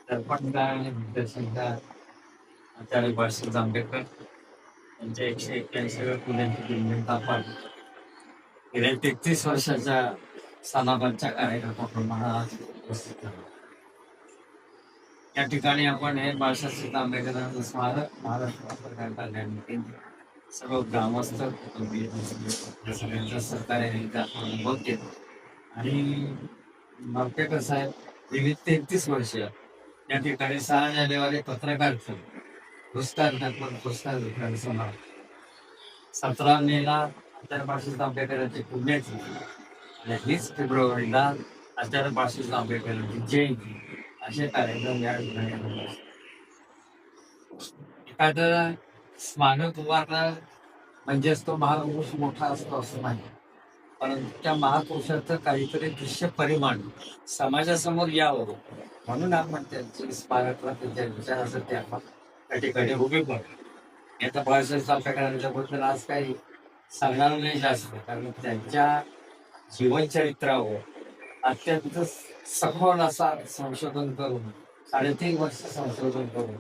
दर्पणकार आणि दिग्दर्शनकार आचार्य बाळासाहेब जांभेकर यांच्या 181व्या पुण्यतिथी दिनानिमित्त आपण गेल्या 33 वर्षाच्या सणाबादच्या कार्यक्रमाप्रमाणे आज उपस्थित झालो. या ठिकाणी आपण हे बाळासाहेब आंबेडकरांचं स्मारक महाराष्ट्र पत्रकार कल्याण सर्व ग्रामस्थ कुटुंबीय सगळ्यांच्या सहकार्याने आपण अनुभव केला. आणि मावकेकर साहेब गेली 33 वर्ष या ठिकाणी 6 जानेवारी पत्रकार पुरस्कार पुरस्कार वितरण समारंभ, 17 मेला आचार्य बाळासाहेब आंबेडकरांची पुण्यतिथी आणि 20 फेब्रुवारीला आचार्य बाळासाहेब आंबेडकरांची जयंती असे कार्यक्रम या ठिकाणी. एखादं स्मारक उभारणं म्हणजेच तो महापुरुष मोठा असतो असं नाही, परंतु त्या महापुरुषाचं काहीतरी दृश्य परिमाण समाजासमोर यावं म्हणून आपण त्यांची स्मारकला त्यांच्या विचारासाठी आपण त्या ठिकाणी उभी पडतो. आता बाळासाहेब आंबेडकरांच्याबद्दल आज काही सांगणार नाही जास्त, कारण त्यांच्या जीवनचरित्रावर अत्यंत सखोल असा संशोधन करून 3.5 वर्ष संशोधन करून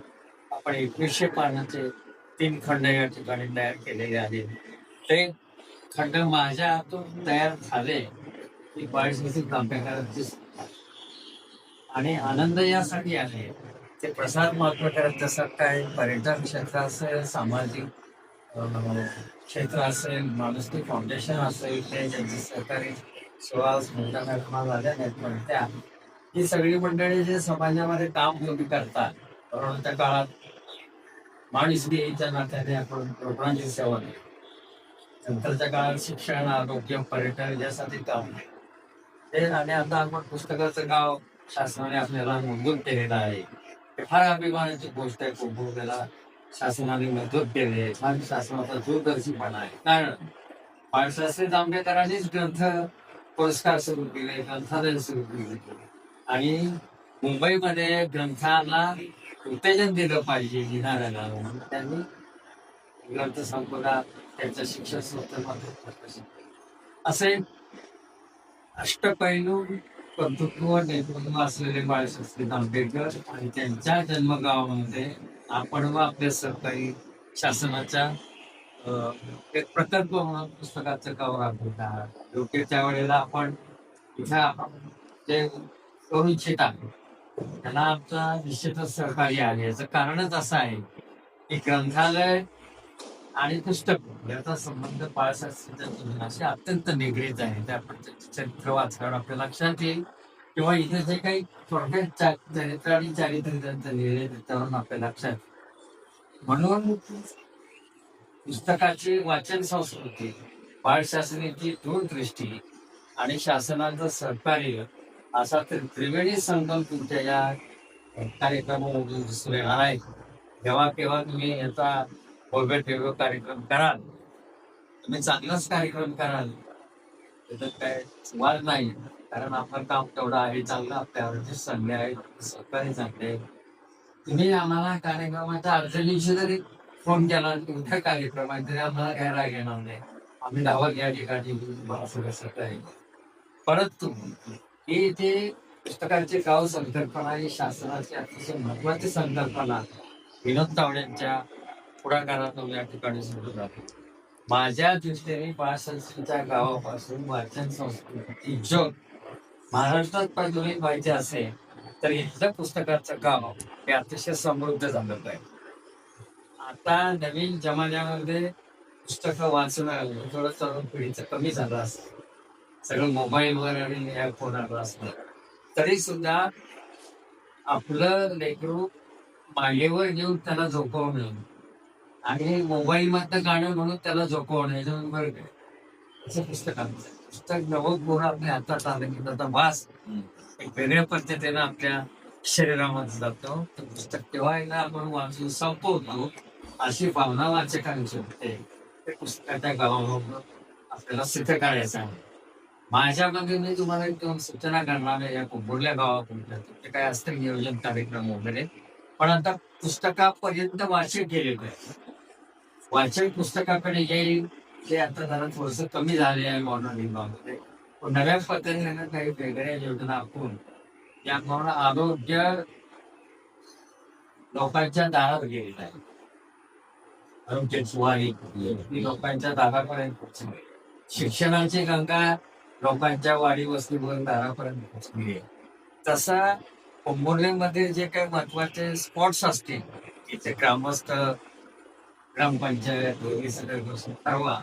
आपण 2100 पानाचे 3 खंड या ठिकाणी तयार केलेले आहेत. ते खंड माझ्या हातून तयार झाले की बाळासाहेब आंबेडकरांची आणि आनंद यासाठी आहे ते प्रसार मात्र करत, जसं काय पर्यटन क्षेत्र असेल, सामाजिक क्षेत्र असेल, माणुसकी फाउंडेशन असेल, ते ज्यांचे सहकारी सुहास मोठ्या घटना झाल्या नाहीत, पण त्या ही सगळी मंडळी जे समाजामध्ये काम योग्य करतात. कोरोनाच्या काळात माणुसकीच्या नात्याने आपण रुग्णांची सेवा केली. नंतरच्या काळात शिक्षण, आरोग्य, पर्यटन यासाठी काम ते. आणि आता आपण पुस्तकाचं गाव शासनाने आपल्याला नोंदून केलेलं आहे. हे फार अभिमानाची गोष्ट आहे. कुंभमेला शासनाने मदत केली, फार शासनाचा दूरदर्शीपणा आहे. कारण बाळासाहेब आंबेडकरांनीच ग्रंथ पुरस्कार सुरू केले, ग्रंथालय सुरू केले आणि मुंबईमध्ये ग्रंथाला उत्तेजन दिलं पाहिजे लिहिणाऱ्याला म्हणून त्यांनी ग्रंथ संपदा त्यांच्या शिक्षण संस्थेमध्ये असे अष्टपैलू कर्तृत्व नेतृत्व असलेले बाळासाहेब आंबेडकर आणि त्यांच्या जन्मगावामध्ये आपण व आपल्या सरकारी शासनाच्या एक प्रकल्प म्हणून पुस्तकाचं गाव राबवत आहात. योग्य त्या वेळेला आपण इथं जे करू इच्छिता त्यांना आमचा निश्चितच सहकार्य आहे. याचं कारणच असं आहे की ग्रंथालय आणि पुस्तक याचा संबंध बाळासाहेबांच्या जीवनाशी अत्यंत निगडीत आहे. ते आपण त्यांचे चरित्र वाचल्यावर आपल्या लक्षात येईल, किंवा इथे जे काही थोडक्यात चरित्र आणि चारित्र्य त्यांचं लिहिले त्याच्यावरून आपल्या लक्षात येईल. म्हणून पुस्तकाची वाचन संस्कृती, बाळशासनाची दूरदृष्टी आणि शासनाचं सहकार्य असा त्रिवेणी संगम तुमच्या या कार्यक्रमामधून दिसून येणार आहे. जेव्हा केव्हा तुम्ही याचा भव्य कार्यक्रम कराल, तुम्ही चांगलाच कार्यक्रम कराल, त्याच्यात काय वाद नाही. कारण आपलं काम तेवढं आहे चांगलं, आपल्यावरचे संधी आहेत, सहकार्य चांगले आहे. तुम्ही आम्हाला कार्यक्रमाच्या अडचणीशी जरी फोन केला, तुमच्या कार्यक्रमात तरी आम्हाला काय राग येणार नाही. आम्ही धावत या ठिकाणी सगळं सहकार्य. परंतु ही ते पुस्तकांचे गाव संकल्पना ही शासनाची अतिशय महत्वाची संकल्पना विनोद तावडेंच्या पुढाकारातून या ठिकाणी सुरू झाली. माझ्या दृष्टीने बाळासाहेबांच्या गावापासून वाचन संस्कृती जग महाराष्ट्रात प्रज्वलित व्हायचे असेल तर इथलं पुस्तकाचं गाव हे अतिशय समृद्ध झालं पाहिजे. आता नवीन जमान्यामध्ये पुस्तकं वाचणं थोडं तरुण पिढीचं कमी झालं असतं, सगळं मोबाईलवर आणि या फोनवर असतं. तरी सुद्धा आपलं लेकरू मागेवर घेऊन त्याला झोपवणं आणि मोबाईल मधलं गाणं म्हणून त्याला झोपवणं याच्यावर बरं काय असं पुस्तक नवं गुण आपल्या हातात आलं की त्याचा वास एक वेगळ्या पद्धतीनं आपल्या शरीरामध्ये जातो. तर पुस्तक तेव्हा एकदा आपण वाचून संपवतो अशी भावना वाचकांची होते. ते पुस्तकाच्या गावामधून आपल्याला सिद्ध करायचं आहे. माझ्यामध्ये मी तुम्हाला एक 2 सूचना करणार आहे. या कुंभोरल्या गावाकडून ते काय असतील नियोजन कार्यक्रम वगैरे, पण आता पुस्तकापर्यंत वाचन केलेलं आहे. वाचन पुस्तकाकडे येईल ते आता जरा थोडस कमी झाले आहे मॉडर्न युगामध्ये. नव्या पद्धतीने काही वेगळ्या योजना आखून यामुळे आरोग्य लोकांच्या दारात गेलेला आहे. आरोग्याची वारी ती लोकांच्या दारापर्यंत पोहोचली. शिक्षणाची गंगा लोकांच्या वाडी वस्तीवर दारापर्यंत पोहोचली आहे. तसा कुंभोर्लीमध्ये जे काही महत्वाचे स्पॉट्स असतील तिथे ग्रामस्थ ग्रामपंचायत वगैरे सगळ्या गोष्टी ठरवा.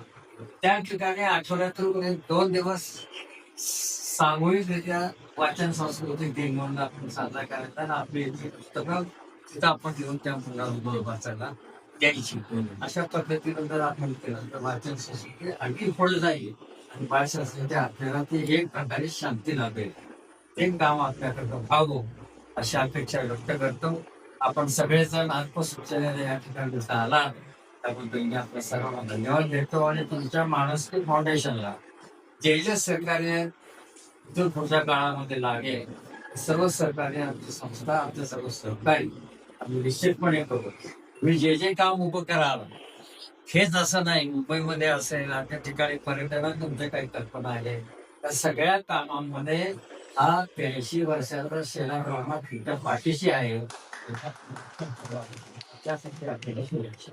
त्या ठिकाणी आठवड्यातून 2 दिवस सामूहिकरित्या वाचन सांस्कृतिक दिन म्हणून आपण साजरा करायचा आणि आपली जी पुस्तकं तिथं आपण घेऊन त्या मुलांना वाचायला द्यायची. अशा पद्धतीनं जर आपण केलं तर वाचन संस्कृती आणखी पुढे जाईल आणि बाळशास्त्रीच्या आपल्याला ते एक प्रकारे शांती लाभेल. ते काम आपल्याकडं व्हावं अशी अपेक्षा व्यक्त करतो. आपण सगळेजण अल्पसूचनेने या ठिकाणी आला त्याबद्दल मी आपल्या सर्वांना धन्यवाद देतो आणि तुमच्या मानसिक फाउंडेशनला जे जे सहकार्य जो पुढच्या काळामध्ये लागेल सर्व सहकार्य आमची संस्था आमचं सर्व सहकारी आम्ही निश्चितपणे करू. तुम्ही जे जे काम उभं कराल हेच असं नाही मुंबईमध्ये असेल त्या ठिकाणी पर्यटनात तुमच्या काही कल्पना आहे त्या सगळ्या कामांमध्ये हा 83 वर्षाचा शेणारामा फिट पाठीशी आहे. त्यासाठी आपल्याला शुभेच्छा.